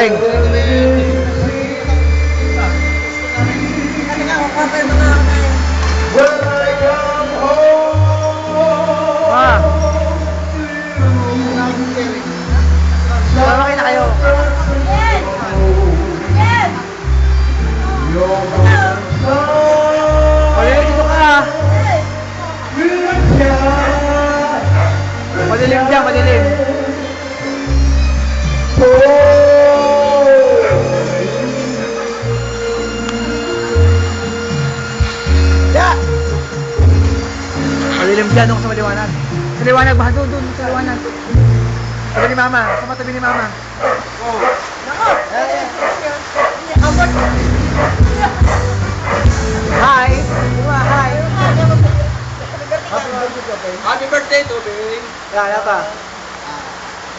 Peng. Ah. Sama na kayo. Ulit, dito ka. Madilim dyan, madilim. Yeah. Madilim dyan, doon sa maliwanag. Sa liwanag, mahal doon, sa liwanag. Tabi ni mama, sama tabi ni mama. Hi! Hi! Happy birthday, Tobing! Yan, pa.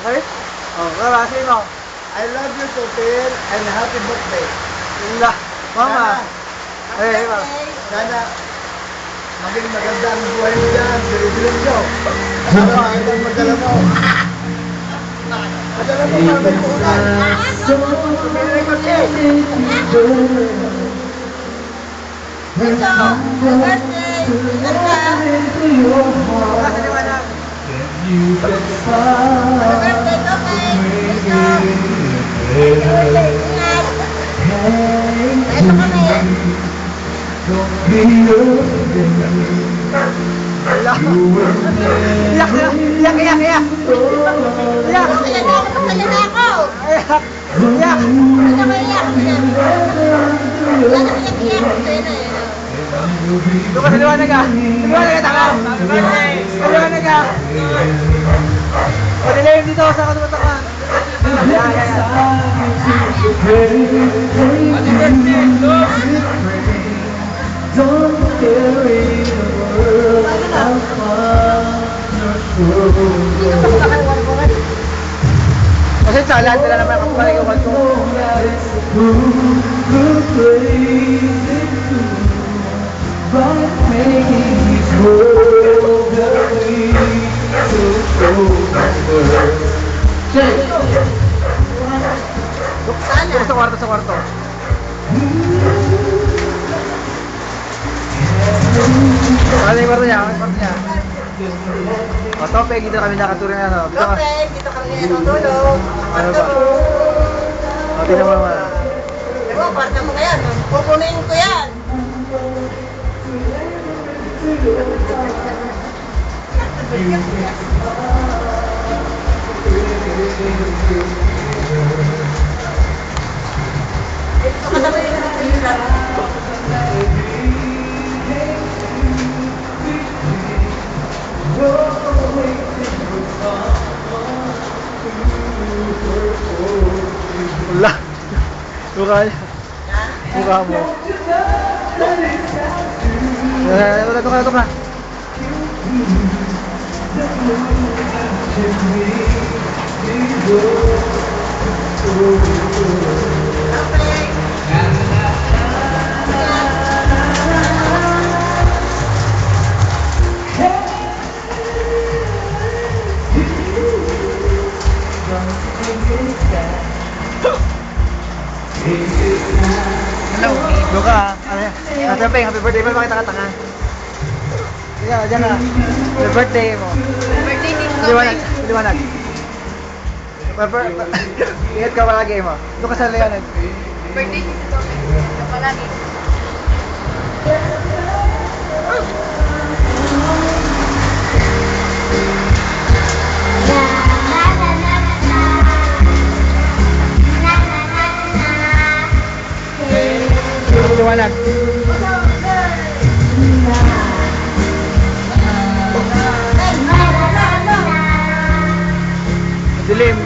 Okay? Oh, wala, sige mo. I love you, Tobing, and happy birthday. La, mama. Eh, ma. Sana maging maganda ang buhay mo dyan. Dili-dilim nyo. Kasama ang ibang magdala mo. Magdala mo kami po ulan. Tumili ko siya. Iyak, iyak, iyak, iyak. Iyak. Doon ka sa liwanag ah. Sa liwanag ah, taka. Sa liwanag ah. Madilim dito, sa katumatak ka. Yan, yan, yan. Happy birthday, Tob! Don't carry the world upon your shoulders. Kasi sa lahat nila naman kapaligawan ko. By making this world a way to go under. Sa kwarto, sa kwarto. Ano yung kwarto niya? Ano yung kwarto niya? O, Tope, dito kami nakaturing ano. Dito kami natutulog. Ano ba? O, tinan mo naman. Diba, kwarto mo kaya. Pupunin ko yan. Ito ka naman yung pinag-ilan. Wala. Mukha niya. Mukha mo. Wala, ito ka, ito ka. Hello, doon ka. Ano yan? Happy birthday pa, bakit nakatanga? Diyan, diyan ka. Happy birthday mo. Birthday din ko. Liwanag, liwanag. Ingat ka palagi mo. Doon ka sa liwanag. Birthday din ko. Ito palagi. Liwanag. Dilim.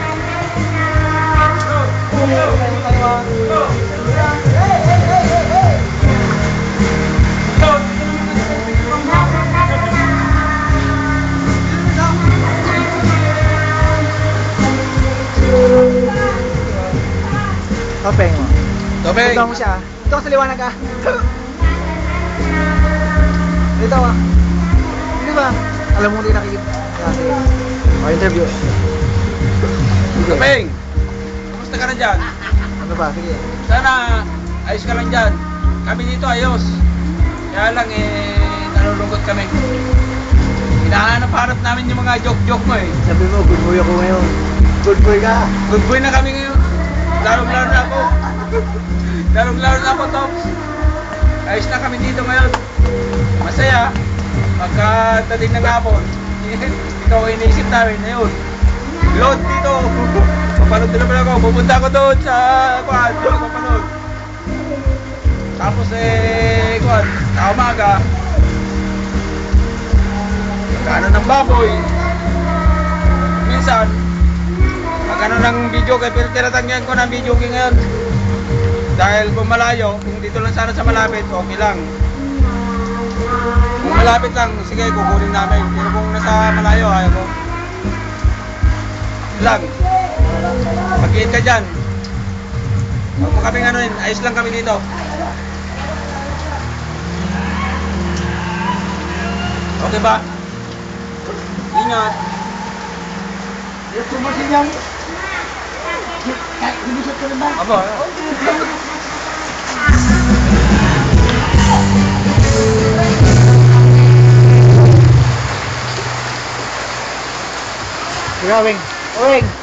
Topeng mo. Tobing! Punta mo siya. Dito ka sa liwanag ah. Dito ah. Di ba? Alam mo hindi nakikita. Sige. O, interview. Tobing! Kamusta ka na dyan? Ano ba? Sige. Sana ayos ka lang dyan. Kami dito ayos. Kaya lang nalulungkot kami. Hinahanap-hanap namin yung mga joke-joke mo eh. Sabi mo, good boy ako ngayon. Good boy ka. Good boy na kami ngayon. Larong-laro na ako. Larong-laro na ako, Tops. Ayos na kami dito ngayon. Masaya. Pagkadating ng hapon, ikaw ay iniisip namin na yun. Load dito. Papanood din naman ako. Pupunta ako doon sa kuwan. Doon ako papanood. Tapos sa umaga, magkano ng baboy. Minsan, magkano ng video kay pero tinatanggihan ko ng video kay ngayon. Dahil kung malayo, kung dito lang sana sa malapit, okay lang. Kung malapit lang, sige, kukunin namin. Pero kung nasa malayo, ayaw ko. Lang. Mag-iit ka dyan. Huwag mo kaming ano yun, ayos lang kami dito. Okay ba? Ingat. Yung tumasin yan. Kahit lumusot ko na ba? Aba. Sige, Weng. Weng!